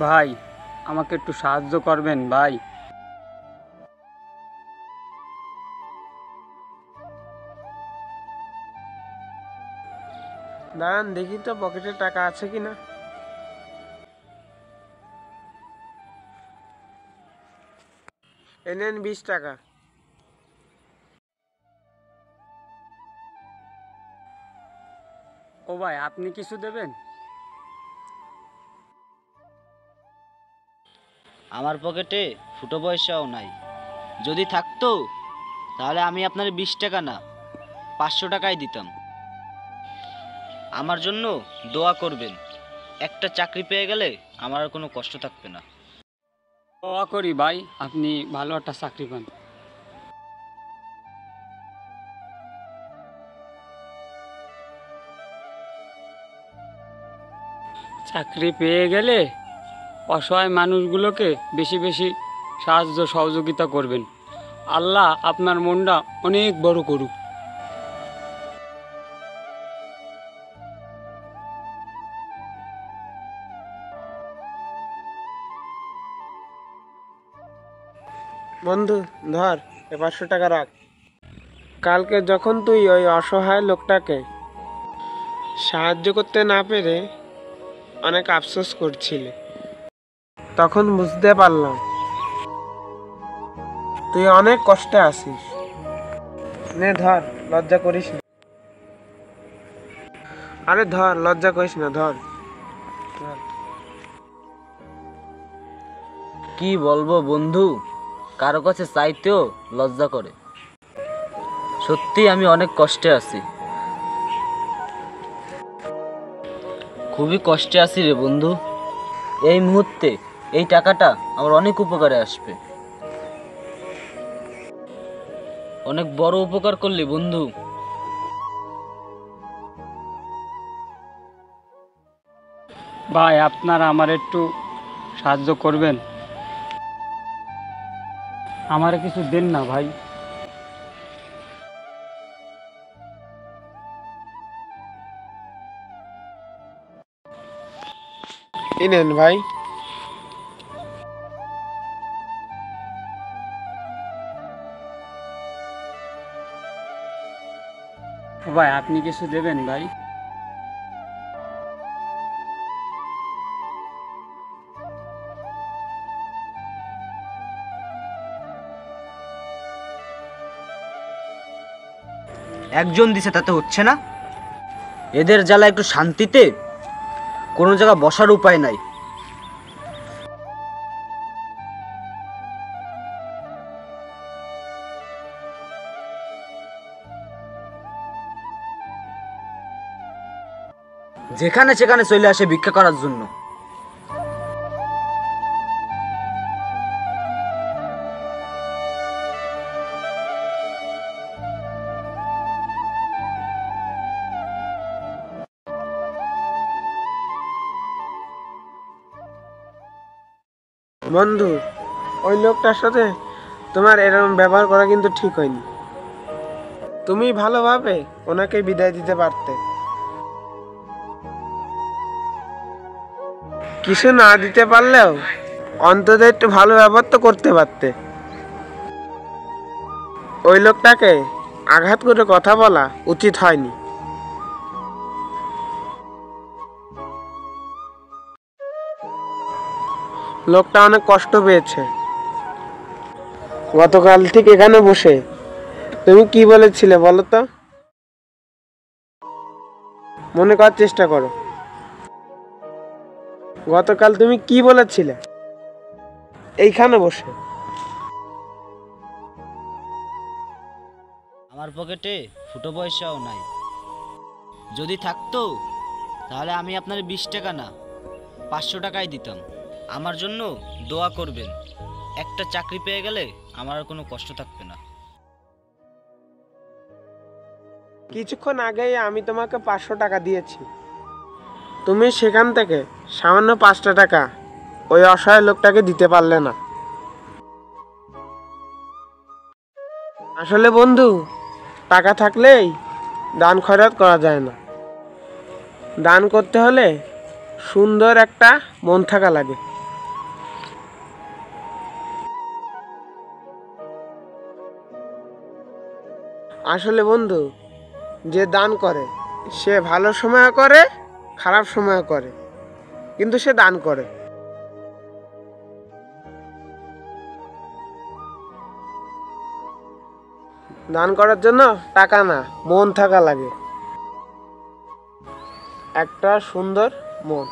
ভাই, আমাকে একটু সাহায্য করবেন ভাই? দাঁড়ান দেখি তো পকেটে টাকা আছে কিনা। এনেন 20 টাকা। ও ভাই, আপনি কিছু দেবেন? আমার পকেটে ফুটো পয়সাও নাই। যদি থাকতো তাহলে আমি আপনার 20 টাকা না 500 টাকাই দিতাম। আমার জন্য দোয়া করবেন, একটা চাকরি পেয়ে গেলে আমার আর কোনো কষ্ট থাকবে না। দোয়া করি ভাই, আপনি ভালো একটা চাকরি পান। চাকরি পেয়ে গেলে অসহায় মানুষগুলোকে বেশি বেশি সাহায্য সহযোগিতা করবেন। আল্লাহ আপনার মনটা অনেক বড় করুক। বন্ধু ধর, 500 টাকা রাখ। কালকে যখন তুই ওই অসহায় লোকটাকে সাহায্য করতে না পেরে অনেক আফসোস করছিলি, তখন বুঝতে পারলাম তুই অনেক কষ্টে আছিস। নে ধর, লজ্জা করিস না। আরে ধর, লজ্জা করিস না, ধর ধর। কি বলবো বন্ধু, কারো কাছে চাইতেও লজ্জা করে। সত্যি আমি অনেক কষ্টে আছি, খুবই কষ্টে আছি রে বন্ধু। এই মুহূর্তে এই টাকাটা আমার অনেক উপকারে আসবে। অনেক বড় উপকার করলি বন্ধু। ভাই, আপনারা আমার একটু সাহায্য করবেন? আমার কিছু দেন না ভাই। এই নেন ভাই। ভাই, আপনি কিছু দেবেন ভাই? একজন দিছে তাতে হচ্ছে না? এদের জ্বালা একটু শান্তিতে কোনো জায়গা বসার উপায় নাই। যেখানে সেখানে চলে আসে ভিক্ষা করার জন্য। বন্ধু, ওই লোকটার সাথে তোমার এরকম ব্যবহার করা কিন্তু ঠিক হয়নি। তুমি ভালোভাবে ওনাকে বিদায় দিতে পারতে। কিছু না দিতে পারলেও অন্তত একটু ভালো ব্যবহার তো করতে পারতে। ওই লোকটাকে আঘাত করে কথা বলা উচিত হয়নি। লোকটা অনেক কষ্ট পেয়েছে। গতকাল ঠিক এখানে বসে তুমি কি বলেছিলে বলো তো? মনে করার চেষ্টা করো। গতকাল তুমি কি বলেছিলে এইখানে বসে? আমার পকেটে ফুটো পয়সাও নাই। যদি থাকতো তাহলে আমি আপনার 20 টাকা না 500 টাকাই দিতাম। আমার জন্য দোয়া করবেন, একটা চাকরি পেয়ে গেলে আমার আর কোনো কষ্ট থাকবে না। কিছুক্ষণ আগেই আমি তোমাকে 500 টাকা দিয়েছি। তুমি সেখান থেকে সামান্য 5টা টাকা ওই অসহায় লোকটাকে দিতে পারলে না। আসলে বন্ধু, টাকা থাকলেই দান খয়রাত করা যায় না। দান করতে হলে সুন্দর একটা মন থাকা লাগে। আসলে বন্ধু, যে দান করে সে ভালো সময় করে, খারাপ সময় করে, কিন্তু সে দান করে। দান করার জন্য টাকা না, মন থাকা লাগে, একটা সুন্দর মন।